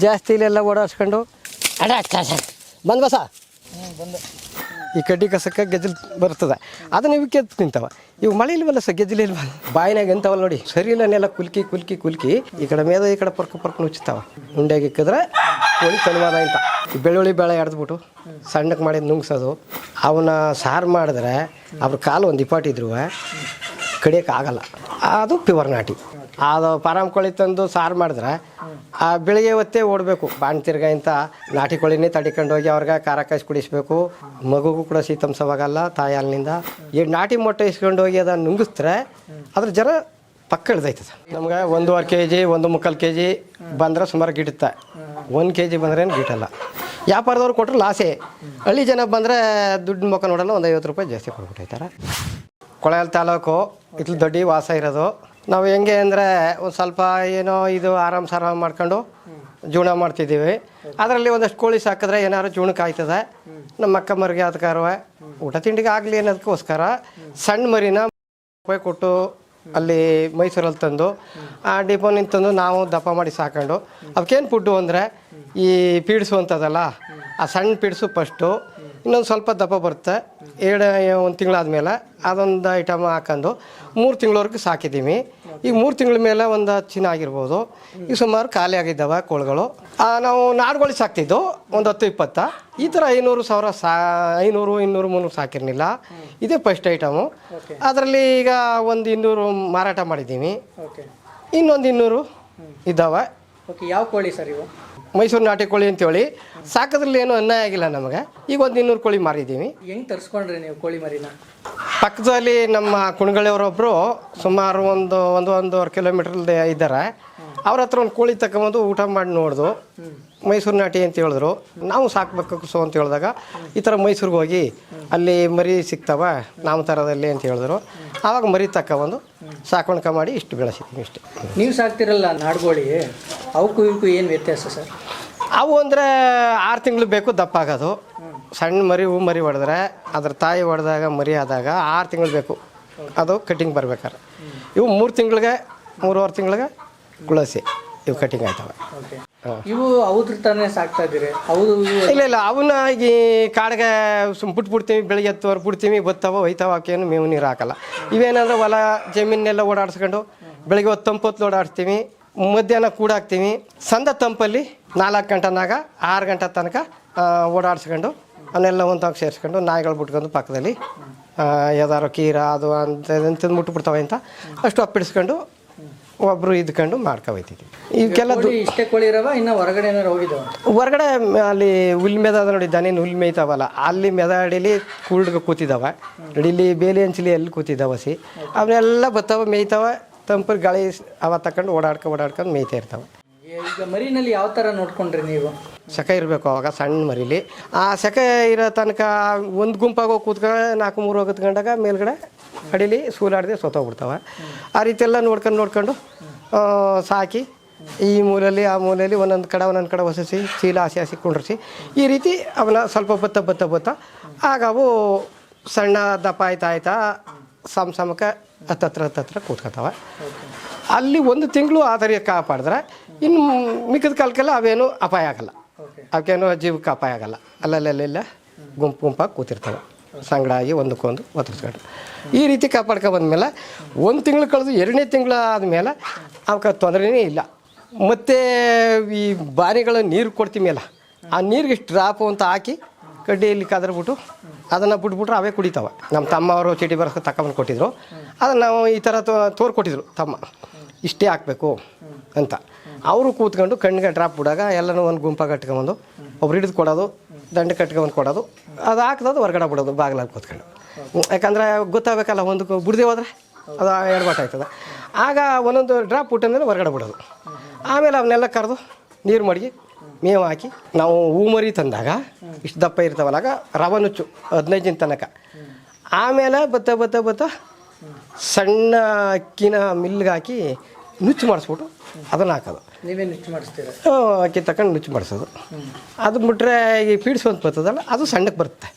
ಜಾಸ್ತಿ ಇಲ್ಲೆಲ್ಲ ಓಡಾಡ್ಸ್ಕೊಂಡು ಅಡ ಬಂದು ಬಸ ಈ ಕಡ್ಡಿ ಕಸಕ್ಕೆ ಗೆಜ್ಜಲು ಬರ್ತದೆ ಅದನ್ನ ಇವು ಕೆತ್ತು ತಿಂತಾವ. ಇವು ಮಳೆ ಇಲ್ವಲ್ಲ ಸರ್, ಗೆಜ್ಜಲು ಇಲ್ವ, ಬಾಯಿನಾಗ ಎಂತವಲ್ಲ ನೋಡಿ, ಸರಿ ಇಲ್ಲ ನೆಲ ಕುಲ್ಕಿ ಕುಲ್ಕಿ ಕುಲ್ಕಿ ಈ ಕಡೆ ಮೇದ ಈ ಕಡೆ ಪರ್ಕ ನುಚ್ಚುತ್ತಾವ. ಉಂಡೆಗೆ ಇಕ್ಕಿದ್ರೆ ಕೋಳಿ ತನ್ವಾದ ಅಂತ. ಬೆಳ್ಳುಳ್ಳಿ ಬೇಳೆ ಎಡ್ದ್ಬಿಟ್ಟು ಸಣ್ಣಕ್ಕೆ ಮಾಡಿ ನುಂಗ್ಸೋದು, ಅವನ್ನ ಸಾರು ಮಾಡಿದ್ರೆ ಅವ್ರ ಕಾಲು ಒಂದು ಇಪಾಟಿದ್ರು ಕಡಿಯೋಕೆ ಆಗಲ್ಲ. ಅದು ಪ್ಯೂರ್ ನಾಟಿ. ಅದು ಪಾರಂ ಕೋಳಿ ತಂದು ಸಾರು ಮಾಡಿದ್ರೆ ಆ ಬೆಳಿಗ್ಗೆ ಹೊತ್ತೇ ಓಡಬೇಕು ಬಾಣ್ ತಿರ್ಗ ಅಂತ. ನಾಟಿ ಕೋಳಿನೇ ತಡಿಕೊಂಡು ಹೋಗಿ ಅವ್ರಿಗೆ ಖಾರ ಕಾಯಿಸಿ ಕುಡಿಸ್ಬೇಕು. ಮಗುಗೂ ಕೂಡ ಶೀತಂಸವಾಗಲ್ಲ ತಾಯಿ ಹಾಲಿನಿಂದ. ಈ ನಾಟಿ ಮೊಟ್ಟೆ ಇಸ್ಕೊಂಡು ಹೋಗಿ ಅದನ್ನು ನುಂಗಿಸ್ತಾರೆ ಅದ್ರ ಜರ ಪಕ್ಕ ಇಳ್ದೈತದೆ. ನಮ್ಗೆ 1.5 kg 1.25 kg ಬಂದ್ರೆ ಸುಮಾರು ಗಿಡುತ್ತೆ. 1 kg ಬಂದ್ರೆ ಏನು ಗಿಟ್ಟಲ್ಲ. ವ್ಯಾಪಾರದವ್ರು ಕೊಟ್ಟರು ಲಾಸೇ. ಹಳ್ಳಿ ಜನ ಬಂದರೆ ದುಡ್ಡು ಮುಖ ನೋಡಲ್ಲ, ಒಂದು 50 ರೂಪಾಯಿ ಜಾಸ್ತಿ ಕೊಟ್ಬಿಟ್ಟೈತಾರೆ. ಕೊಳೆಯಲ್ಲಿ ತಾಲೂಕು ಇತ್ಲು ದೊಡ್ಡ ವಾಸ ಇರೋದು. ನಾವು ಹೆಂಗೆ ಅಂದರೆ ಒಂದು ಸ್ವಲ್ಪ ಏನೋ ಇದು ಆರಾಮ್ ಮಾಡ್ಕೊಂಡು ಜೀವನ ಮಾಡ್ತಿದ್ದೀವಿ. ಅದರಲ್ಲಿ ಒಂದಷ್ಟು ಕೋಳಿ ಸಾಕಿದ್ರೆ ಏನಾದ್ರು ಜೀವನಕ್ಕೆ ಆಯ್ತದೆ. ನಮ್ಮ ಅಕ್ಕ ಮರಿಗೆ ಅದಕ್ಕಾರುವ ಊಟ ತಿಂಡಿಗೆ ಆಗಲಿ ಅನ್ನೋದಕ್ಕೋಸ್ಕರ ಸಣ್ಣ ಮರಿನ ರೂಪಾಯಿ ಕೊಟ್ಟು ಅಲ್ಲಿ ಮೈಸೂರಲ್ಲಿ ತಂದು ಆ ಡಿಪೋನಿಂದ ತಂದು ನಾವು ದಪ್ಪ ಮಾಡಿ ಸಾಕೊಂಡು ಅವಕ್ಕೇನು ಫುಡ್ಡು ಅಂದರೆ ಈ ಪೀಡ್ಸು ಅಂತದಲ್ಲ, ಆ ಸಣ್ಣ ಪೀಡ್ಸು ಫಸ್ಟು, ಇನ್ನೊಂದು ಸ್ವಲ್ಪ ದಪ್ಪ ಬರುತ್ತೆ. 1 ತಿಂಗಳಾದಮೇಲೆ ಅದೊಂದು ಐಟಮ್ ಹಾಕೊಂಡು 3 ತಿಂಗಳವರೆಗೂ ಸಾಕಿದ್ದೀವಿ. ಈಗ 3 ತಿಂಗಳ ಮೇಲೆ ಒಂದು ಚೆನ್ನಾಗಿರ್ಬೋದು. ಈಗ ಸುಮಾರು ಖಾಲಿ ಆಗಿದ್ದಾವೆ ಕೋಳುಗಳು. ನಾವು ನಾಡುಗಳು ಸಾಕ್ತಿದ್ದು ಒಂದು 10-20. ಈ ಥರ 500,000 500 200 300 ಸಾಕಿರಲಿಲ್ಲ. ಇದೇ ಫಸ್ಟ್ ಐಟಮು. ಅದರಲ್ಲಿ ಈಗ ಒಂದು 200 ಮಾರಾಟ ಮಾಡಿದ್ದೀವಿ. ಇನ್ನೊಂದು 200 ಇದ್ದಾವೆ. ಯಾವ ಕೋಳಿ ಸರ್ ಇವು? ಮೈಸೂರು ನಾಟಿ ಕೋಳಿ ಅಂತೇಳಿ ಸಾಕೋದ್ರಲ್ಲಿ ಏನೂ ಅನ್ಯಾಯ ಆಗಿಲ್ಲ ನಮಗೆ. ಈಗ ಒಂದು 200 ಕೋಳಿ ಮಾರಿದ್ದೀವಿ. ಹೆಂಗೆ ತರಿಸ್ಕೊಂಡ್ರಿ ನೀವು ಕೋಳಿ ಮರಿನ? ಪಕ್ಕದಲ್ಲಿ ನಮ್ಮ ಕುಣಗಳಿಯವರೊಬ್ಬರು ಸುಮಾರು ಒಂದೂವರೆ ಕಿಲೋಮೀಟರ್ ಇದ್ದಾರೆ. ಅವ್ರ ಹತ್ರ ಒಂದು ಕೋಳಿ ತಗೊಂಬಂದು ಊಟ ಮಾಡಿ ನೋಡ್ದು ಮೈಸೂರು ನಾಟಿ ಅಂತ ಹೇಳಿದ್ರು. ನಾವು ಸಾಕಬೇಕು ಸೊ ಅಂತ ಹೇಳಿದಾಗ ಈ ಥರ ಮೈಸೂರಿಗೆ ಹೋಗಿ ಅಲ್ಲಿ ಮರಿ ಸಿಗ್ತಾವ ನಾವು ಥರದಲ್ಲಿ ಅಂತ ಹೇಳಿದ್ರು. ಆವಾಗ ಮರಿ ತಗೊಬಂದು ಸಾಕೊಂಡ್ಕ ಮಾಡಿ ಇಷ್ಟು ಬೆಳೆಸಿದ್ದೀವಿ ಇಷ್ಟೇ. ನೀವು ಸಾಕ್ತಿರಲ್ಲ ನಾಡುಗೋಳಿ, ಅವಕ್ಕೂ ಇವಕ್ಕೂ ಏನು ವ್ಯತ್ಯಾಸ ಸರ್? ಅವು ಅಂದರೆ 6 ತಿಂಗಳು ಬೇಕು ದಪ್ಪ ಆಗೋದು. ಸಣ್ಣ ಮರಿ ಮರಿ ಹೊಡೆದ್ರೆ ಅದ್ರ ತಾಯಿ ಹೊಡೆದಾಗ ಮರಿ ಆದಾಗ 6 ತಿಂಗಳು ಬೇಕು ಅದು ಕಟಿಂಗ್ ಬರ್ಬೇಕಾರೆ. ಇವು 3 ತಿಂಗಳಿಗೆ 3.5 ತಿಂಗಳಿಗೆ ಕುಳಸಿ ಇವು ಕಟಿಂಗ್ ಆಯ್ತವೆ. ಇವು ಹೌದ್ರ ತಾನೇ ಸಾಕ್ತಾ ಇದ್ದೀರಿ? ಹೌದು. ಇಲ್ಲ ಅವನ್ನ ಈಗ ಕಾಡಿಗೆ ಬಿಟ್ಬಿಡ್ತೀವಿ, ಬೆಳಿಗ್ಗೆ ಎತ್ತುವರೆ ಬಿಡ್ತೀವಿ, ಬತ್ತಾವ ಒಯ್ತಾವ, ಅವಕ್ಕೇನು ಮೇವು ನೀರು ಹಾಕಲ್ಲ. ಇವೇನಂದ್ರೆ ಹೊಲ ಜಮೀನೆಲ್ಲ ಓಡಾಡ್ಸ್ಕೊಂಡು ಬೆಳಿಗ್ಗೆ ಹೊತ್ತು ತಂಪೊತ್ತು ಓಡಾಡ್ಸ್ತೀವಿ, ಮಧ್ಯಾಹ್ನ ಕೂಡಾಕ್ತೀವಿ. ಸಂದ ತಂಪಲ್ಲಿ 4 ಗಂಟೆನಾಗ 6 ಗಂಟೆ ತನಕ ಓಡಾಡ್ಸ್ಕೊಂಡು ಅವನ್ನೆಲ್ಲ ಒಂತಾಗ ಸೇರಿಸ್ಕೊಂಡು ನಾಯಿಗಳು ಬಿಟ್ಕೊಂಡು ಪಕ್ಕದಲ್ಲಿ ಯಾವ್ದಾರು ಕೀರ ಅದು ಅಂತ ಮುಟ್ಬಿಡ್ತಾವೆ ಅಂತ ಅಷ್ಟು ಅಪ್ಪಿಡಿಸ್ಕೊಂಡು ಒಬ್ಬರು ಇದ್ಕೊಂಡು ಮಾಡ್ಕೊಬೈತಿದ್ವಿ. ಇವಕ್ಕೆಲ್ಲ ಇಷ್ಟೇ ಕೋಳಿ ಇರವ, ಇನ್ನು ಹೊರಗಡೆ ಏನಾರು ಹೋಗಿದ್ದಾವೆ? ಹೊರಗಡೆ ಅಲ್ಲಿ ಹುಲ್ ಮೆದ ನೋಡಿ, ದನಿ ಹುಲ್ ಮೇಯ್ತಾವಲ್ಲ ಅಲ್ಲಿ ಮೆದ ಅಡಿಲಿ ಕೂಳ್ಗೆ ಕೂತಿದ್ದಾವೆ. ಅಡಿಲಿ ಬೇಲಿ ಹಂಚಲಿ ಎಲ್ಲಿ ಕೂತಿದ್ದಾವೆ ಹಸಿ ಅವನ್ನೆಲ್ಲ ಬತ್ತಾವ ಮೇಯ್ತಾವೆ. ತಂಪಲ್ಲಿ ಗಾಳಿ ಅವ ತಗೊಂಡು ಓಡಾಡ್ಕೊಂಡು ಮೇಯ್ತಾ ಇರ್ತಾವೆ. ಈಗ ಮರಿನಲ್ಲಿ ಯಾವ ಥರ ನೋಡ್ಕೊಂಡ್ರಿ ನೀವು? ಸೆಕೆ ಇರಬೇಕು ಅವಾಗ ಸಣ್ಣ ಮರಿಲಿ. ಆ ಸೆಕೆ ಇರೋ ತನಕ ಒಂದು ಗುಂಪಾಗಿ ಹೋಗಿ ಕೂತ್ಕೊಂಡು 4-3 ಹೋಗೋದು ಗಂಟಾಗ ಮೇಲ್ಗಡೆ ಅಡಿಲಿ ಸೂಲಾಡದೆ ಸೋತೋಗ್ಬಿಡ್ತಾವೆ. ಆ ರೀತಿ ಎಲ್ಲ ನೋಡ್ಕೊಂಡು ಸಾಕಿ ಈ ಮೂಲೆಯಲ್ಲಿ ಆ ಮೂಲೆಯಲ್ಲಿ ಒಂದೊಂದು ಕಡೆ ಹೊಸಿಸಿ ಚೀಲ ಹಸಿ ಕುಂಡ್ರಿಸಿ ಈ ರೀತಿ ಅವನ್ನ ಸ್ವಲ್ಪ ಬತ್ತ ಆಗ ಅವು ಸಣ್ಣ ದಪ್ಪ ಆಯ್ತಾ ಸಮಕ್ಕೆ ಹತ್ತತ್ರ ಕೂತ್ಕೊತಾವೆ. ಅಲ್ಲಿ 1 ತಿಂಗಳು ಆ ಥರ ಕಾಪಾಡಿದ್ರೆ ಇನ್ನು ಮಿಕ್ಕಿದ ಕಾಲಕ್ಕೆಲ್ಲ ಅವೇನು ಅಪಾಯ ಆಗಲ್ಲ, ಅವಕ್ಕೇನು ಜೀವಕ್ಕೆ ಅಪಾಯ ಆಗಲ್ಲ. ಅಲ್ಲಲ್ಲೆಲ್ಲ ಗುಂಪಾಗಿ ಕೂತಿರ್ತವೆ ಸಂಗಡ ಆಗಿ ಒಂದಕ್ಕೊಂದು ಒತ್ತರಿಸ್ಕೊಂಡು ಈ ರೀತಿ ಬಂದಮೇಲೆ 1 ತಿಂಗಳು ಕಳೆದು 2ನೇ ತಿಂಗಳು ಆದಮೇಲೆ ಅವಕ್ಕೆ ತೊಂದರೆನೇ ಇಲ್ಲ. ಮತ್ತು ಈ ಬಾರಿಗಳ ನೀರು ಕೊಡ್ತೀವಲ್ಲ ಆ ನೀರಿಗೆ ಇಷ್ಟು ಡ್ರಾಪು ಅಂತ ಹಾಕಿ ಕಡ್ಡಿಯಲ್ಲಿ ಕದರ್ಬಿಟ್ಟು ಅದನ್ನು ಬಿಟ್ಬಿಟ್ರೆ ಅವೇ ಕುಡಿತಾವೆ. ನಮ್ಮ ತಮ್ಮ ಅವರು ಚೀಟಿ ಬರೋಕ್ಕೆ ತಗೊಂಡು ಕೊಟ್ಟಿದ್ರು. ಅದನ್ನು ನಾವು ಈ ಥರ ತೋರ್ಕೊಟ್ಟಿದ್ರು ತಮ್ಮ, ಇಷ್ಟೇ ಹಾಕಬೇಕು ಅಂತ. ಅವರು ಕೂತ್ಕೊಂಡು ಕಣ್ಣಿಗೆ ಡ್ರಾಪ್ ಬಿಡಾಗ ಎಲ್ಲನೂ ಒಂದು ಗುಂಪಾಗಿ ಕಟ್ಕೊಂಬಂದು ಒಬ್ರು ಹಿಡಿದು ಕೊಡೋದು, ದಂಡೆ ಕಟ್ಕೊಂಬಂದು ಕೊಡೋದು, ಅದು ಹಾಕಿದದು ಹೊರಗಡೆ ಬಿಡೋದು ಬಾಗಿಲಲ್ಲಿ ಕೂತ್ಕೊಂಡು. ಯಾಕಂದರೆ ಗೊತ್ತಾಗಬೇಕಲ್ಲ, ಒಂದು ಬಿಡದೆ ಹೋದರೆ ಅದು ಎಡಬಾಟ್ ಆಯ್ತದೆ. ಆಗ ಒಂದೊಂದು ಡ್ರಾಪ್ ಬಿಟ್ಟಂದ್ರೆ ಹೊರಗಡೆ ಬಿಡೋದು. ಆಮೇಲೆ ಅವನ್ನೆಲ್ಲ ಕರೆದು ನೀರು ಮಡಗಿ ಮೇವು ಹಾಕಿ ನಾವು ಹೂ ಮರಿ ತಂದಾಗ ಇಷ್ಟು ದಪ್ಪ ಇರ್ತಾವಲ್ಲ ಆಗ ರವೆ ನುಚ್ಚು 15 ದಿನ ತನಕ. ಆಮೇಲೆ ಬತ್ತ ಸಣ್ಣ ಅಕ್ಕಿನ ಮಿಲ್ಗೆ ಹಾಕಿ ನುಚ್ಚು ಮಾಡಿಸ್ಬಿಟ್ಟು ಅದನ್ನು ಹಾಕೋದು. ನೀವೇ ನುಚ್ಚು ಮಾಡಿಸ್ತೀರ? ಅಕ್ಕಿ ತಗೊಂಡು ನುಚ್ಚು ಮಾಡಿಸೋದು. ಅದು ಬಿಟ್ಟರೆ ಈ ಪೀಡ್ಸು ಅಂತ ಬರ್ತದಲ್ಲ ಅದು ಸಣ್ಣಕ್ಕೆ ಬರುತ್ತೆ.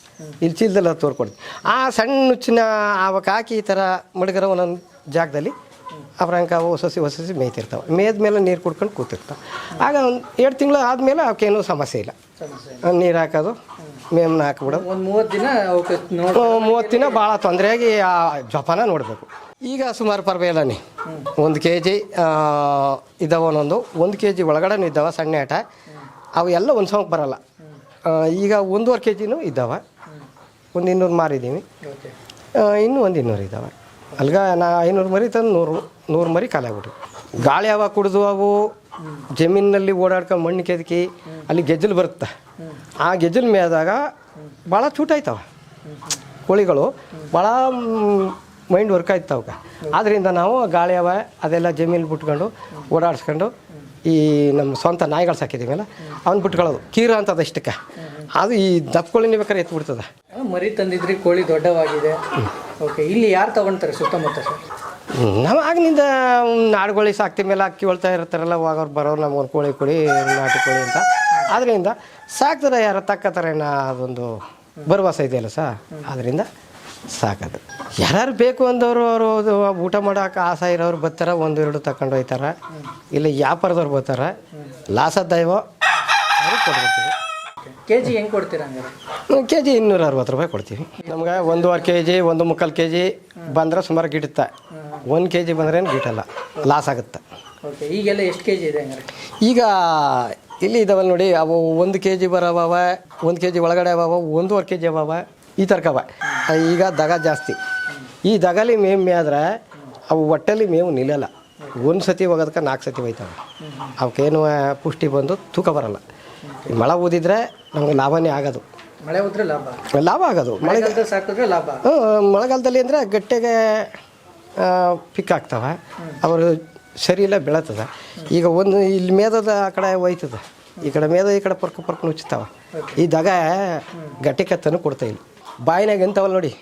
ಇಲ್ಲಿ ಚೀಲದಲ್ಲ ತೋರ್ಕೊಡ್ತೀವಿ. ಆ ಸಣ್ಣ ನುಚ್ಚಿನ ಆವಾಗ ಹಾಕಿ ಈ ಥರ ಮಡಗರ ಒಂದೊಂದು ಜಾಗದಲ್ಲಿ ಅವ್ರಂಕ ಅವು ಹೊಸಸಿ ಮೇಯ್ತಿರ್ತಾವೆ. ಮೇಯ್ದ್ಮೇಲೆ ನೀರು ಕುಡ್ಕೊಂಡು ಕೂತಿರ್ತಾವೆ. ಆಗ ಒಂದು 2 ತಿಂಗಳು ಆದಮೇಲೆ ಅವಕ್ಕೇನೂ ಸಮಸ್ಯೆ ಇಲ್ಲ. ನೀರು ಹಾಕೋದು, ಮೇಮ್ನ ಹಾಕಿಬಿಡೋದು. ಒಂದು 30 ದಿನ ಅವಕ್ಕೆ 30 ದಿನ ಭಾಳ ತೊಂದರೆಯಾಗಿ ಆ ಜೋಪಾನ ನೋಡಬೇಕು. ಈಗ ಸುಮಾರು ಪರ್ವಾಗಿಲ್ಲನೇ 1 kg ಇದ್ದಾವೆ. ಒಂದೊಂದು 1 kg ಒಳಗಡೆನೂ ಇದ್ದಾವೆ ಸಣ್ಣ ಆಟ. ಅವು ಎಲ್ಲ ಒಂದು ಸಮಕ್ಕೆ ಬರೋಲ್ಲ. ಈಗ 1.5 kgನೂ ಇದ್ದಾವೆ. ಒಂದು 200 ಮಾರಿದ್ದೀವಿ. ಇನ್ನೂ ಒಂದು 200 ಇದ್ದಾವೆ. ಅಲ್ಗ ನಾ 500 ಮರಿ ತಂದು 100 ಮರಿ ಖಾಲಿ ಆಗ್ಬಿಟ್ಟು. ಗಾಳಿ ಹವಾ ಕುಡಿದು ಅವು ಜಮೀನಿನಲ್ಲಿ ಓಡಾಡ್ಕೊಂಡು ಮಣ್ಣು ಕೆದಕಿ ಅಲ್ಲಿ ಗೆಜ್ಜಲು ಬರುತ್ತೆ. ಆ ಗೆಜ್ಜಲು ಮೇದಾಗ ಭಾಳ ಚೂಟಾಯ್ತವೆ ಕೋಳಿಗಳು. ಭಾಳ ಮೈಂಡ್ ವರ್ಕ್ ಆಯ್ತವೆ. ಆದ್ದರಿಂದ ನಾವು ಗಾಳಿ ಹವಾ ಅದೆಲ್ಲ ಜಮೀನು ಬಿಟ್ಕೊಂಡು ಓಡಾಡಿಸ್ಕೊಂಡು ಈ ನಮ್ಮ ಸ್ವಂತ ನಾಯಿಗಳು ಸಾಕಿದ್ದೀವಲ್ಲ ಅವ್ನು ಬಿಟ್ಕೊಳ್ಳೋದು ಕೀರ ಅಂತದ ಇಷ್ಟಕ್ಕೆ. ಅದು ಈ ದಪ್ಪ ಕೋಳಿನೇ ಬೇಕಾದ್ರೆ ಎತ್ಬಿಡ್ತದೆ. ಮರಿ ತಂದಿದ್ರಿ, ಕೋಳಿ ದೊಡ್ಡವಾಗಿದೆ. ಓಕೆ, ಇಲ್ಲಿ ಯಾರು ತಗೊಳ್ತಾರೆ ಸುತ್ತಮುತ್ತ ಸರ್? ನಾವು ಆಗಿನಿಂದ ನಾಡುಗೋಳಿ ಸಾಕ್ತಿ ಮೇಲೆ ಅಕ್ಕಿ ಹೊಳ್ತಾ ಇರ್ತಾರಲ್ಲ, ಹೋಗೋರು ಬರೋರು ನಮಗೊಂದು ಕೋಳಿ ಕೊಡಿ, ನಾಟಿ ಕೋಳಿ ಅಂತ. ಅದರಿಂದ ಸಾಕ್ತಾರೆ, ಯಾರು ತಕ್ಕತಾರೆ ಅದೊಂದು ಭರವಸೆ ಇದೆಯಲ್ಲ ಸರ್. ಅದರಿಂದ ಸಾಕೋದು. ಯಾರು ಬೇಕು ಅಂದವರು ಅವರು ಊಟ ಮಾಡೋಕೆ ಆಸೆ ಇರೋರು ಬರ್ತಾರೆ, 1-2 ತಗೊಂಡು ಹೋಗ್ತಾರೆ. ಇಲ್ಲ ವ್ಯಾಪಾರದವ್ರು ಬರ್ತಾರೆ. ಲಾಸ ದೈವ ಅವರು ಕೊಡ್ತೀವಿ. ಕೆಜಿ ಹೆಂಗೆ ಕೊಡ್ತೀರಾ ಹಂಗಾರೆ? ಕೆಜಿ 260 ರೂಪಾಯಿ ಕೊಡ್ತೀವಿ. ನಮ್ಗೆ 1.25 kg 1.25 kg ಬಂದರೆ ಸುಮಾರು ಗಿಡುತ್ತೆ. 1 kg ಬಂದ್ರೆ ಏನು ಗಿಟ್ಟಲ್ಲ, ಲಾಸ್ ಆಗುತ್ತೆ. ಓಕೆ, ಈಗೆಲ್ಲ ಎಷ್ಟು ಕೆಜಿ ಇದೆ ಹಂಗಾರೆ? ಈಗ ಇಲ್ಲಿ ಇದಾವಲ್ಲ ನೋಡಿ, ಅವು 1 kg ಬರೋವ, 1 kg ಒಳಗಡೆ ಅವ, 1.25 kg ಅವ, ಈ ಥರಕವ. ಈಗ ದಗ ಜಾಸ್ತಿ. ಈ ದಗಲಿ ಮೇವು ಮೇದ್ರೆ ಅವು ಹೊಟ್ಟೆಲಿ ಮೇವು ನಿಲ್ಲಲ್ಲ. 1 ಸತಿ ಹೋಗೋದಕ್ಕೆ 4 ಸತಿ ಹೋಯ್ತವೆ. ಅವಕ್ಕೇನು ಪುಷ್ಟಿ ಬಂದು ತೂಕ ಬರಲ್ಲ. ಮಳೆ ಊದಿದ್ರೆ ನಮ್ಗೆ ಲಾಭನೇ ಆಗೋದು. ಮಳೆ ಹೋದ್ರೆ ಲಾಭ ಆಗೋದು. ಮಳೆಗಾಲದಲ್ಲಿ ಸಾಕಿದ್ರೆ ಲಾಭ. ಮಳೆಗಾಲದಲ್ಲಿ ಅಂದರೆ ಗಟ್ಟೆಗೆ ಪಿಕ್ ಆಗ್ತವೆ. ಅವರು ಸರಿ ಇಲ್ಲ ಬೆಳತದೆ. ಈಗ ಒಂದು ಇಲ್ಲಿ ಮೇದದ ಆ ಕಡೆ ಹೋಯ್ತದೆ, ಈ ಕಡೆ ಮೇದ ಈ ಕಡೆ ಪರ್ಕ ನುಚ್ಚುತ್ತಾವೆ. ಈ ದಗ ಗಟ್ಟಿ ಕತ್ತನ್ನು ಕೊಡ್ತಾ ಇಲ್ಲ. ಬಾಯಿನಾಗ ಎಂತವಲ್ಲ ನೋಡಿ,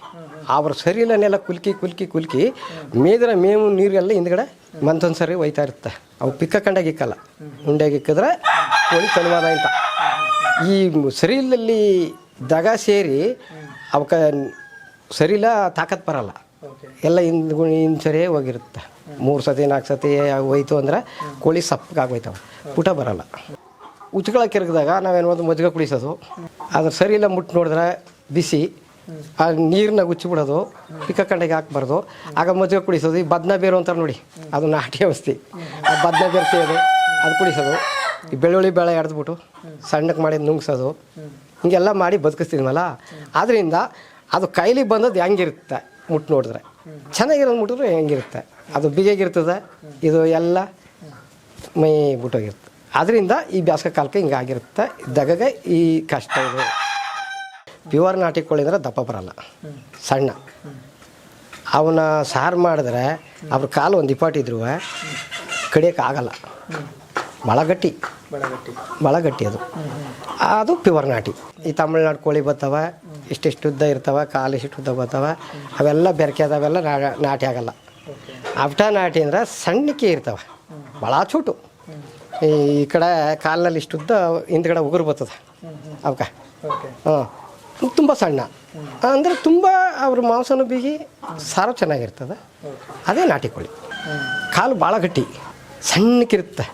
ಅವ್ರು ಸರಿ ಇಲ್ಲನೆಲ್ಲ ಕುಲ್ಕಿ ಮೇದ್ರೆ ಮೇವು ನೀರೆಲ್ಲ ಹಿಂದ್ಗಡೆ ಮಂತೊಂದು ಸರಿ ಒಯ್ತಾ ಇರುತ್ತೆ. ಅವು ಪಿಕ್ಕ ಕಂಡಾಗ ಇಕ್ಕಲ್ಲ. ಉಂಡೆಗೆ ಇಕ್ಕಿದ್ರೆ ಕೋಳಿ ತನ್ವಾದ ಅಂತ. ಈ ಸರಿ ಇಲ್ಲಲ್ಲಿ ದಗ ಸೇರಿ ಅವಕ್ಕೆ ಸರಿಯಿಲ್ಲ, ತಾಕತ್ ಬರಲ್ಲ. ಎಲ್ಲ ಹಿಂದ್ ಸರಿ ಹೋಗಿರುತ್ತೆ. 3 ಸತಿ 4 ಸತಿ ಹೋಯ್ತು ಅಂದರೆ ಕೋಳಿ ಸಪ್ಪಗಾಗೋಯ್ತವೆ, ಊಟ ಬರಲ್ಲ. ಉಚ್ಕೊಳ ಕೆರಗಿದಾಗ ನಾವೇನು ಮಜ್ಜಿಗೆ ಕುಡಿಸೋದು. ಅದ್ರ ಸರಿ ಇಲ್ಲ ಮುಟ್ಟು ನೋಡಿದ್ರೆ ಬಿಸಿ ಆ ನೀರನ್ನ ಉಚ್ಚಿಬಿಡೋದು, ಪಿಕ್ಕ ಕಂಡೆಗೆ ಹಾಕ್ಬಾರ್ದು. ಆಗ ಮಜ್ಜಿಗೆ ಕುಡಿಸೋದು. ಈ ಬದನ ಬೇರು ಅಂತಾರೆ ನೋಡಿ, ಅದು ನಾಟಿ ಔಷಧಿ. ಆ ಬದನ ಬೇರು ತೆಗೆದು ಅದು ಕುಡಿಸೋದು. ಈ ಬೆಳ್ಳುಳ್ಳಿ ಬೇಳೆ ಎಡ್ದ್ಬಿಟ್ಟು ಸಣ್ಣಕ್ಕೆ ಮಾಡಿ ನುಂಗ್ಸೋದು. ಹಿಂಗೆಲ್ಲ ಮಾಡಿ ಬದುಕಿಸ್ತೀವಲ್ಲ. ಆದ್ದರಿಂದ ಅದು ಕೈಲಿ ಬಂದದ್ದು ಹೆಂಗಿರುತ್ತೆ ಮುಟ್ಟು ನೋಡಿದ್ರೆ, ಚೆನ್ನಾಗಿರೋದು ಮುಟ್ಟಿದ್ರೆ ಹೆಂಗಿರುತ್ತೆ, ಅದು ಬಿಗಿಯಾಗಿರ್ತದೆ. ಇದು ಎಲ್ಲ ಮೈ ಬಿಟ್ಟೋಗಿರುತ್ತೆ. ಅದರಿಂದ ಈ ಬೇಸಿಗೆ ಕಾಲಕ್ಕೆ ಹಿಂಗಾಗಿರುತ್ತೆ. ದಗಗೆ ಈ ಕಷ್ಟ ಇದೆ. ಪ್ಯೂರ್ ನಾಟಿ ಕೋಳಿ ಅಂದರೆ ದಪ್ಪ ಬರಲ್ಲ, ಸಣ್ಣ. ಅವನ್ನ ಸಾರು ಮಾಡಿದ್ರೆ ಅವ್ರ ಕಾಲು ಒಂದು ಇಪ್ಪಟ್ಟಿದ್ರು ಕಡಿಯೋಕೆ ಆಗಲ್ಲ. ಭಾಳ ಗಟ್ಟಿ ಅದು. ಅದು ಪ್ಯೂರ್ ನಾಟಿ. ಈ ತಮಿಳ್ನಾಡು ಕೋಳಿ ಬರ್ತಾವೆ, ಇಷ್ಟಿಷ್ಟು ಉದ್ದ ಇರ್ತವೆ, ಕಾಲು ಇಷ್ಟು ಉದ್ದ ಬರ್ತಾವೆ. ಅವೆಲ್ಲ ಬೆರಕೆ ಅದಾವೆಲ್ಲ ನಾಟಿ ಆಗಲ್ಲ. ಅಫ್ಟ ನಾಟಿ ಅಂದರೆ ಸಣ್ಣಕ್ಕೆ ಇರ್ತವೆ, ಭಾಳ ಚೂಟು. ಈ ಕಡೆ ಕಾಲಿನಲ್ಲಿ ಇಷ್ಟುದ್ದ ಹಿಂದ್ಗಡೆ ಉಗುರು ಬರ್ತದೆ ಅವಕ್ಕೆ. ತುಂಬ ಸಣ್ಣ ಅಂದರೆ ತುಂಬ ಅವ್ರ ಮಾಂಸನೂ ಬಿಗಿ, ಸಾರು ಚೆನ್ನಾಗಿರ್ತದೆ. ಅದೇ ನಾಟಿ ಕೋಳಿ. ಕಾಲು ಭಾಳ ಗಟ್ಟಿ, ಸಣ್ಣಕ್ಕಿರುತ್ತೆ.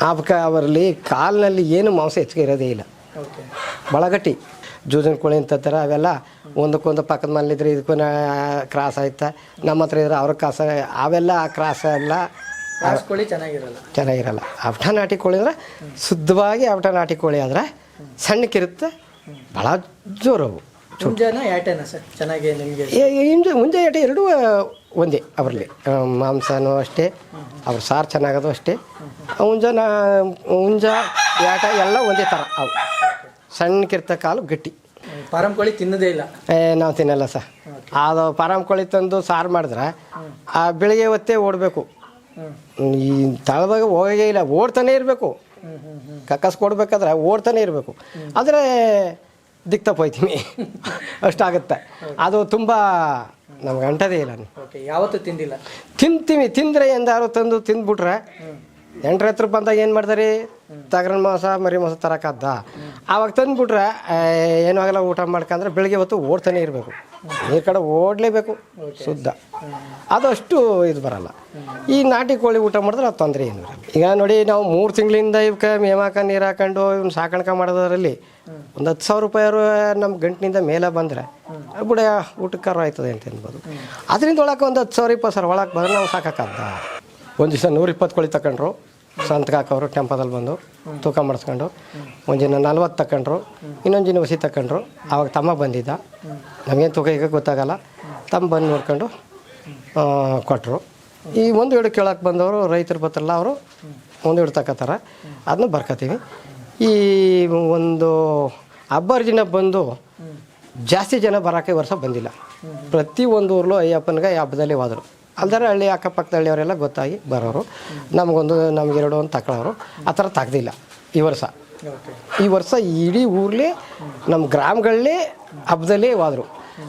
ಅವಕ್ಕೆ ಅವರಲ್ಲಿ ಕಾಲಿನಲ್ಲಿ ಏನು ಮಾಂಸ ಹೆಚ್ಚಿಗೆ ಇರೋದೇ ಇಲ್ಲ, ಭಾಳ ಗಟ್ಟಿ. ಜೂಜನ್ ಕೋಳಿ ಅಂತಾರ ಅವೆಲ್ಲ ಒಂದಕ್ಕೊಂದು ಪಕ್ಕದ ಮನೇಲಿದ್ರೆ ಇದಕ್ಕೂ ಕ್ರಾಸ್ ಆಯ್ತಾ, ನಮ್ಮ ಹತ್ರ ಇದ್ರೆ ಅವ್ರ ಕ್ರಾಸ. ಅವೆಲ್ಲ ಕ್ರಾಸ ಎಲ್ಲ ಕೋಳಿ ಚೆನ್ನಾಗಿರಲ್ಲ. ಅಫ್ಟ ನಾಟಿ ಕೋಳಿ ಅಂದರೆ ಶುದ್ಧವಾಗಿ ಅಫ್ಟ ನಾಟಿ ಕೋಳಿ ಆದರೆ ಸಣ್ಣಕ್ಕಿರುತ್ತೆ, ಭಾಳ ಜೋರವು. ಮುಂಜೆ ಏಟೆ ಎರಡೂ ಒಂದೇ ಅವರಲ್ಲಿ. ಮಾಂಸನೂ ಅಷ್ಟೇ, ಅವ್ರ ಸಾರು ಚೆನ್ನಾಗೋದು ಅಷ್ಟೇ. ಹುಂಜ ಏಟ ಎಲ್ಲ ಒಂದೇ ಥರ. ಅವು ಸಣ್ಣಕ್ಕಿರ್ತ ಕಾಲು ಗಟ್ಟಿ. ಫಾರಂ ಕೋಳಿ ತಿನ್ನೋದೇ ಇಲ್ಲ. ನಾವು ತಿನ್ನಲ್ಲ ಸರ್. ಅದು ಫಾರಂ ಕೋಳಿ ತಂದು ಸಾರು ಮಾಡಿದ್ರೆ ಆ ಬೆಳಿಗ್ಗೆ ಹೊತ್ತೇ ಓಡಬೇಕು. ಈ ತಳದಾಗ ಹೋಗೇ ಇಲ್ಲ, ಓಡ್ತಾನೆ ಇರಬೇಕು. ಕಕ್ಕಸ್ ಕೊಡ್ಬೇಕಾದ್ರೆ ಓಡ್ತಾನೆ ಇರಬೇಕು. ಆದರೆ ದಿಕ್ತಪ್ಪೋಯ್ತೀನಿ ಅಷ್ಟಾಗುತ್ತೆ. ಅದು ತುಂಬ ನಮ್ಗೆ ಅಂಟದೇ ಇಲ್ಲ. ಯಾವತ್ತೂ ತಿಂದಿಲ್ಲ. ತಿಂತೀವಿ, ತಿಂದರೆ ಎಂದಾರು ತಂದು ತಿಂದ್ಬಿಟ್ರೆ 8 ಹತ್ರ ಬಂದಾಗ ಏನು ಮಾಡ್ತಾರೆ, ತಗರನ ಮಾಂಸ ಮರಿ ಮಾಂಸ ತರಕದ್ದ. ಆವಾಗ ತಂದುಬಿಟ್ರೆ ಏನೂ ಆಗಲ್ಲ ಊಟ ಮಾಡ್ಕೊಂಡ್ರೆ ಬೆಳಿಗ್ಗೆ ಹೊತ್ತು ಓಡ್ತಾನೆ ಇರಬೇಕು, ನೀರು ಕಡೆ ಓಡಲೇಬೇಕು ಶುದ್ಧ, ಅದಷ್ಟು ಇದು ಬರಲ್ಲ. ಈ ನಾಟಿ ಕೋಳಿ ಊಟ ಮಾಡಿದ್ರೆ ಅದು ತೊಂದರೆ ಏನು ಇರಲ್ಲ. ಈಗ ನೋಡಿ ನಾವು 3 ತಿಂಗಳಿಂದ ಇವಕ್ಕೆ ಮೇವಾಕ ನೀರು ಹಾಕೊಂಡು ಇವ್ನು ಸಾಕಾಣಿಕೆ ಮಾಡೋದ್ರಲ್ಲಿ ಒಂದು 10,000 ರೂಪಾಯಿ ನಮ್ಮ ಗಂಟಿನಿಂದ ಮೇಲೆ ಬಂದರೆ ಬಿಡ ಊಟಕ್ಕಾರ ಆಯ್ತದೆ ಅಂತ ಅನ್ಬೋದು. ಅದರಿಂದ ಒಳಗೆ ಒಂದು 10,000 20,000 ಒಳಗೆ ಬಂದರೆ ನಾವು ಸಾಕಾಗ್ದ. ಒಂದು ದಿವಸ 120 ಕೋಳಿ ತಗೊಂಡ್ರು, ಸಂತಕ್ಕೆ ಹಾಕೋರು ಟೆಂಪದಲ್ಲಿ ಬಂದು ತೂಕ ಮಾಡಿಸ್ಕೊಂಡು, ಒಂದಿನ 40 ತಗೊಂಡ್ರು, ಇನ್ನೊಂದಿನ ಹೊಸಿ ತಗೊಂಡ್ರು. ಆವಾಗ ತಮ್ಮ ಬಂದಿದ್ದ, ನಮಗೇನು ತೂಕ ಈಗ ಗೊತ್ತಾಗಲ್ಲ, ತಮ್ಮ ಬಂದು ನೋಡ್ಕೊಂಡು ಕೊಟ್ಟರು. ಈ 1-2 ಕೇಳಕ್ಕೆ ಬಂದವರು ರೈತರು ಬರ್ತಾರಲ್ಲ, ಅವರು 1-2 ತಗೋತಾರೆ, ಅದನ್ನ ಬರ್ಕೋತೀವಿ. ಈ ಒಂದು ಹಬ್ಬರ್ಜಿನ ಬಂದು ಜಾಸ್ತಿ ಜನ ಬರೋಕ್ಕೆ ವರ್ಷ ಬಂದಿಲ್ಲ. ಪ್ರತಿ ಒಂದು ಊರ್ಲು ಅಯ್ಯಪ್ಪನಿಗೆ ಹಬ್ಬದಲ್ಲಿ ಹೋದರು. ಅಲ್ದರೆ ಹಳ್ಳಿ ಅಕ್ಕಪಕ್ಕದ ಹಳ್ಳಿಯವರೆಲ್ಲ ಗೊತ್ತಾಗಿ ಬರೋರು, ನಮ್ಗೆ 2 ಅಂತ ತಗೊಳ್ಳೋರು. ಆ ಥರ ತೆಗ್ದಿಲ್ಲ ಈ ವರ್ಷ. ಈ ವರ್ಷ ಇಡೀ ಊರ್ಲಿ ನಮ್ಮ ಗ್ರಾಮಗಳಲ್ಲೇ ಹಬ್ಬದಲ್ಲಿ ಹೋದರು.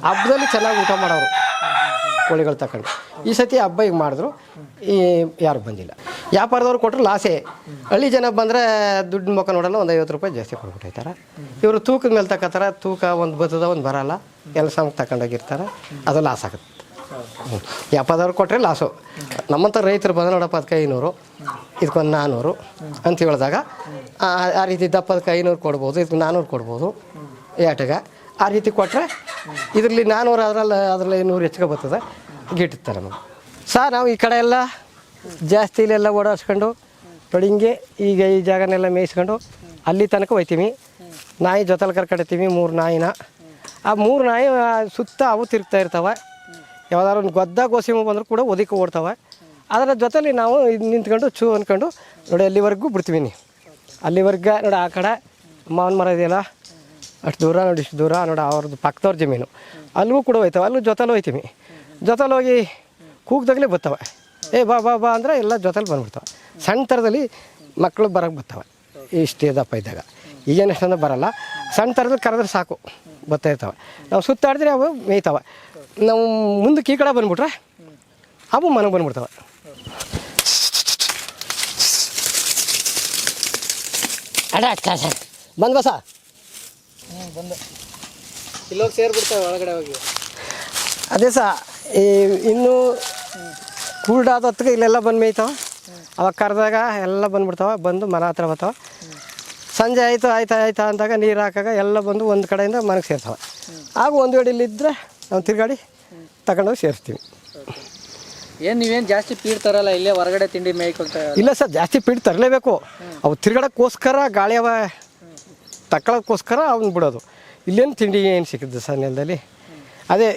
ಹಬ್ಬದಲ್ಲಿ ಚೆನ್ನಾಗಿ ಊಟ ಮಾಡೋರು ಕೋಳಿಗಳು ತಗೊಂಡು. ಈ ಸತಿ ಹಬ್ಬ ಈಗ ಮಾಡಿದ್ರು, ಈ ಯಾರು ಬಂದಿಲ್ಲ. ವ್ಯಾಪಾರದವ್ರು ಕೊಟ್ಟರು ಲಾಸೇ. ಹಳ್ಳಿ ಜನ ಬಂದರೆ ದುಡ್ಡು ಮುಖ ನೋಡಲ್ಲ, ಒಂದು 50 ರೂಪಾಯಿ ಜಾಸ್ತಿ ಕೊಟ್ಬಿಟ್ಟೈತಾರೆ. ಇವರು ತೂಕದ ಮೇಲೆ ತಗೋತಾರೆ, ತೂಕ ಒಂದು ಬರ್ತದ ಒಂದು ಬರೋಲ್ಲ, ಎಲ್ಲ ಸಮಕ್ಕೆ ತಗೊಂಡೋಗಿರ್ತಾರೆ, ಅದು ಲಾಸ್ ಆಗುತ್ತೆ. ವ್ಯಾಪಾರದವ್ರು ಕೊಟ್ಟರೆ ಲಾಸು. ನಮ್ಮಂಥ ರೈತರು ಬಂದು ನೋಡಪ್ಪ ಅದಕ್ಕೆ 500, ಇದಕ್ಕೊಂದು 400 ಅಂತ ಹೇಳಿದಾಗ ಆ ರೀತಿ ದಪ್ಪದಕ್ಕೆ 500 ಕೊಡ್ಬೋದು, ಇದಕ್ಕೆ 400 ಕೊಡ್ಬೋದು ಏಟಗೆ. ಆ ರೀತಿ ಕೊಟ್ಟರೆ ಇದರಲ್ಲಿ 400 ಅದರಲ್ಲಿ 100 ಹೆಚ್ಚಿಗೆ ಬರ್ತದೆ, ಗಿಟ್ಟುತ್ತೆ ನಮಗೆ. ನಾವು ಈ ಕಡೆ ಎಲ್ಲ ಜಾಸ್ತಿ ಇಲ್ಲೆಲ್ಲ ಓಡಾಡ್ಸ್ಕೊಂಡು ನೋಡಿ ಹಿಂಗೆ ಈಗ ಈ ಜಾಗನೆಲ್ಲ ಮೇಯಿಸ್ಕೊಂಡು ಅಲ್ಲಿ ತನಕ ಹೋಯ್ತೀವಿ. ನಾಯಿ ಜೊತೆಲಿ ಕರ್ಕೊಂಡಿರ್ತೀವಿ 3 ನಾಯಿನ. ಆ 3 ನಾಯಿ ಸುತ್ತ ಅವು ತಿರುಗ್ತಾ ಇರ್ತವೆ. ಯಾವ್ದಾದ್ರು ಒಂದು ಗೊದ್ದ ಗೋಸಿಮು ಬಂದರೂ ಕೂಡ ಒದಕ್ಕೆ ಓಡ್ತವೆ. ಅದರ ಜೊತೆಲಿ ನಾವು ಇದು ನಿಂತ್ಕೊಂಡು ಚೂ ಅಂದ್ಕೊಂಡು ನೋಡಿ ಅಲ್ಲಿವರೆಗೂ ಬಿಡ್ತೀವಿ. ಅಲ್ಲಿವರೆಗೆ ನೋಡಿ ಆ ಕಡೆ ಮಾವಿನ ಮರ ಇದೆಯಲ್ಲ, ಅಷ್ಟು ದೂರ ನೋಡಿ, ಇಷ್ಟು ದೂರ ನೋಡಿ ಅವ್ರದ್ದು ಪಕ್ಕದವ್ರ ಜಮೀನು, ಅಲ್ಲಿಗೂ ಕೂಡ ಹೋಯ್ತವೆ. ಅಲ್ಲೂ ಜೊತೆಲಿ ಹೋಯ್ತೀವಿ. ಜೊತೆಲಿ ಹೋಗಿ ಕೂಗ್ದಾಗಲೇ ಬರ್ತವೆ. ಬಾ ಬಾ ಬಾ ಅಂದರೆ ಎಲ್ಲ ಜೊತೆಲಿ ಬಂದುಬಿಡ್ತವೆ. ಸಣ್ಣ ಥರದಲ್ಲಿ ಮಕ್ಕಳು ಬರೋಕ್ಕೆ ಬರ್ತವೆ ಇಷ್ಟೇ ದಪ್ಪ ಇದ್ದಾಗ. ಈಗೇನು ಎಷ್ಟೊಂದು ಬರೋಲ್ಲ, ಸಣ್ಣ ಥರದಲ್ಲಿ ಕರೆದ್ರೆ ಸಾಕು ಬರ್ತಾ ಇರ್ತವೆ. ನಾವು ಸುತ್ತಾಡಿದ್ರೆ ಅವು ಮೇಯ್ತವೆ. ನಾವು ಮುಂದಕ್ಕೆ ಈ ಕಡೆ ಬಂದುಬಿಟ್ರೆ ಅವು ಮನೆಗೆ ಬಂದುಬಿಡ್ತವೆ. ಬಂದು ಬಸ ಬಂದು ಇಲ್ಲೋಗಿ ಸೇರಿಬಿಡ್ತವೆ ಒಳಗಡೆ ಹೋಗಿ. ಅದೇ ಇನ್ನೂ ಕೂಲ್ಡಾದ ಹೊತ್ತಿಗೆ ಇಲ್ಲೆಲ್ಲ ಬಂದು ಮೇಯ್ತಾವೆ. ಅವಾಗ ಕರೆದಾಗ ಎಲ್ಲ ಬಂದುಬಿಡ್ತಾವೆ, ಬಂದು ಮನೆ ಹತ್ರ ಬರ್ತಾವೆ. ಸಂಜೆ ಆಯ್ತಾ ಅಂದಾಗ ನೀರು ಹಾಕಾಗ ಎಲ್ಲ ಬಂದು ಒಂದು ಕಡೆಯಿಂದ ಮನೆಗೆ ಸೇರ್ತವೆ. ಆಗ ಒಂದು ಗಡಿಲಿದ್ದರೆ ನಾವು ತಿರುಗಾಡಿ ತಗೊಂಡೋಗಿ ಸೇರಿಸ್ತೀವಿ. ಏನು ನೀವೇನು ಜಾಸ್ತಿ ಪೀಡ್ ತರಲ್ಲ, ಇಲ್ಲೇ ಹೊರಗಡೆ ತಿಂಡಿ ಮೇಯ್ಕೊಳ್ತಾ? ಇಲ್ಲ ಸರ್, ಜಾಸ್ತಿ ಪೀಡ್ ತರಲೇಬೇಕು. ಅವು ತಿರ್ಗಾಡೋಕ್ಕೋಸ್ಕರ ಗಾಳಿ ಅವ ತಗೊಳ್ಳೋಕ್ಕೋಸ್ಕರ ಅವ್ನು ಬಿಡೋದು. ಇಲ್ಲೇನು ತಿಂಡಿ ಏನು ಸಿಕ್ಕಿದ್ದು ಸರ್ ನೆಲದಲ್ಲಿ? ಅದೇ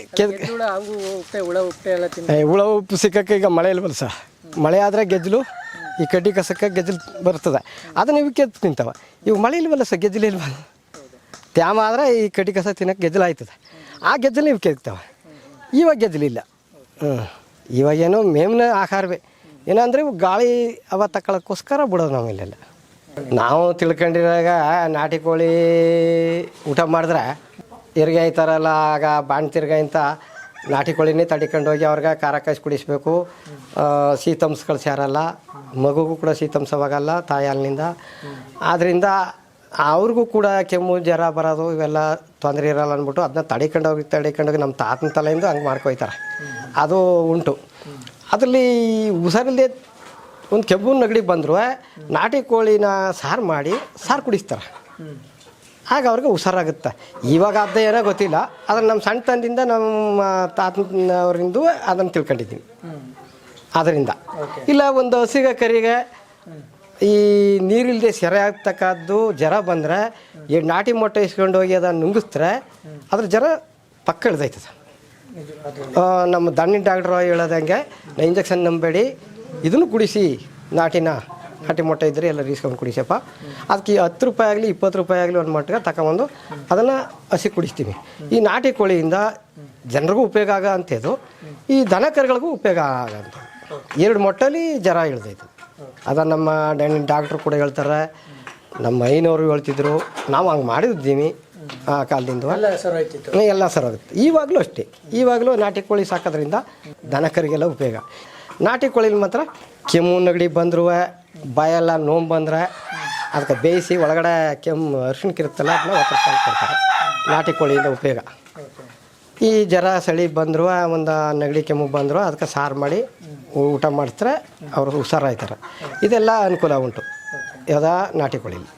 ಹುಳ ಉಪ್ಪು ಸಿಕ್ಕಕ್ಕೆ ಈಗ ಮಳೆ ಇಲ್ವಲ್ಲ ಸರ್. ಮಳೆ ಆದರೆ ಗೆಜ್ಜಲು, ಈ ಕಡ್ಡಿ ಕಸಕ್ಕೆ ಗೆಜ್ಜಲು ಬರ್ತದೆ, ಅದನ್ನು ಇವು ಕೆದ್ದು ತಿಂತವೆ. ಇವು ಮಳೆ ಇಲ್ವಲ್ಲ ಸರ್, ಗೆಜ್ಜಲು ಇಲ್ವಲ್ಲ. ತ್ಯಾಮ ಆದರೆ ಈ ಕಡ್ಡಿ ಕಸ ತಿನ್ನೋಕ್ಕೆ ಗೆಜ್ಜಲು ಆಯ್ತದೆ, ಆ ಗೆಜ್ಜಲು ಇವು ಕೆಗ್ತವೆ. ಇವಾಗ ಗೆಜ್ಜಲಿಲ್ಲ. ಇವಾಗೇನೋ ಮೇವಿನ ಆಹಾರವೇ ಏನಂದರೆ ಇವು ಗಾಳಿ ಅವ ತಗೊಳ್ಳೋಕ್ಕೋಸ್ಕರ ಬಿಡೋದು ನಾವು ಇಲ್ಲೆಲ್ಲ. ನಾವು ತಿಳ್ಕೊಂಡಿರಾಗ ನಾಟಿ ಕೋಳಿ ಊಟ ಮಾಡಿದ್ರೆ ಹೆರಿಗೆ ಆಯ್ತಾರಲ್ಲ, ಆಗ ಬಾಣ್ ತಿರ್ಗಾಯಿಂದ ನಾಟಿ ಕೋಳಿನೇ ತಡಿಕೊಂಡು ಹೋಗಿ ಅವ್ರಿಗೆ ಖಾರ ಕಾಯಿಸಿ ಕುಡಿಸ್ಬೇಕು. ಶೀತಂಶಗಳು ಸೇರಲ್ಲ, ಮಗುಗೂ ಕೂಡ ಶೀತಂಶವಾಗಲ್ಲ ತಾಯಿ ಹಾಲಿನಿಂದ. ಆದ್ದರಿಂದ ಅವ್ರಿಗೂ ಕೂಡ ಕೆಮ್ಮು ಜ್ವರ ಬರೋದು ಇವೆಲ್ಲ ತೊಂದರೆ ಇರಲ್ಲ ಅಂದ್ಬಿಟ್ಟು ಅದನ್ನ ತಡಿಕೊಂಡೋಗಿ ನಮ್ಮ ತಾತನ ತಲೆಯಿಂದ ಹಂಗೆ ಮಾಡ್ಕೊಯ್ತಾರೆ. ಅದು ಉಂಟು. ಅದರಲ್ಲಿ ಹುಷಾರಿಲ್ಲದೆ ಒಂದು ಕೆಮ್ಮು ನೆಗಡಿ ಬಂದರೂ ನಾಟಿ ಕೋಳಿನ ಸಾರು ಮಾಡಿ ಸಾರು ಕುಡಿಸ್ತಾರೆ. ಆಗ ಅವ್ರಿಗೆ ಹುಷಾರಾಗುತ್ತೆ. ಇವಾಗ ಅದ ಏನೋ ಗೊತ್ತಿಲ್ಲ, ಆದರೆ ನಮ್ಮ ಸಣ್ಣ ತಂದಿಂದ ನಮ್ಮ ತಾತನವರಿಂದ ಅದನ್ನು ತಿಳ್ಕೊಂಡಿದ್ದೀನಿ. ಅದರಿಂದ ಇಲ್ಲ ಒಂದು ಹಸಿಗೆ ಕರಿಗೆ ಈ ನೀರಿಲ್ಲದೆ ಸೆರೆ ಆಗ್ತಕ್ಕದ್ದು ಜ್ವರ ಬಂದರೆ ಈ ನಾಟಿ ಮೊಟ್ಟೆ ಇಸ್ಕೊಂಡು ಹೋಗಿ ಅದನ್ನು ನುಂಗಿಸ್ತಾರೆ, ಅದ್ರ ಜ್ವರ ಪಕ್ಕ ಇಳ್ದೈತದೆ. ನಮ್ಮ ದಣ್ಣಿನ ಡಾಕ್ಟ್ರು ಹೇಳೋದಂಗೆ ಇಂಜೆಕ್ಷನ್ ನಂಬೇಡಿ, ಇದನ್ನು ಕುಡಿಸಿ, ನಾಟಿ ಮೊಟ್ಟೆ ಇದ್ದರೆ ಎಲ್ಲ ಇಸ್ಕೊಂಡು ಕುಡಿಸಪ್ಪ. ಅದಕ್ಕೆ 10 ರೂಪಾಯಿ ಆಗಲಿ 20 ರೂಪಾಯಿ ಆಗಲಿ ಒಂದು ಮಟ್ಟಿಗೆ ತಗೊಂಬಂದು ಅದನ್ನು ಹಸಿ ಕುಡಿಸ್ತೀವಿ. ಈ ನಾಟಿ ಕೋಳಿಯಿಂದ ಜನರಿಗೂ ಉಪಯೋಗ ಆಗೋ ಅಂಥದ್ದು, ಈ ದನ ಕರುಗಳಿಗೂ ಉಪಯೋಗ ಆಗೋಂಥ 2 ಮೊಟ್ಟೆಲಿ ಜ್ವರ ಇಳ್ದೈತೆ. ಅದನ್ನು ನಮ್ಮ ಡಾಕ್ಟ್ರು ಕೂಡ ಹೇಳ್ತಾರೆ, ನಮ್ಮ ಐನವರು ಹೇಳ್ತಿದ್ರು, ನಾವು ಹಂಗೆ ಮಾಡಿದ್ದೀವಿ ಆ ಕಾಲದಿಂದ. ಎಲ್ಲ ಸರೋಗುತ್ತೆ. ಇವಾಗಲೂ ಅಷ್ಟೇ, ಇವಾಗಲೂ ನಾಟಿ ಕೋಳಿ ಸಾಕೋದ್ರಿಂದ ದನ ಕರಿಗೆಲ್ಲ ಉಪಯೋಗ. ನಾಟಿ ಕೋಳಿಲಿ ಮಾತ್ರ ಕೆಮ್ಮು ನೆಗಡಿ ಬಂದರೂ ಬಾಯೆಲ್ಲ ನೋವು ಬಂದರೆ ಅದಕ್ಕೆ ಬೇಯಿಸಿ ಒಳಗಡೆ ಕೆಮ್ಮು ಅರಿಶಿಣ ಕಿರುತ್ತಲ್ಲ ಅದನ್ನ ಒತ್ತರಿಸ್ಕೊಂಡು ಕೊಡ್ತಾರೆ. ನಾಟಿ ಕೋಳಿಯಿಂದ ಉಪಯೋಗ. ಓಕೆ. ಈ ಜ್ವರ ಚಳಿ ಬಂದರೂ ಒಂದು ನೆಗಡಿ ಕೆಮ್ಮು ಬಂದರೂ ಅದಕ್ಕೆ ಸಾರು ಮಾಡಿ ಊಟ ಮಾಡಿಸ್ರೆ ಅವರು ಹುಷಾರಾಯ್ತಾರೆ. ಇದೆಲ್ಲ ಅನುಕೂಲ ಉಂಟು ಯಾವುದಾ ನಾಟಿ ಕೋಳಿಲಿ.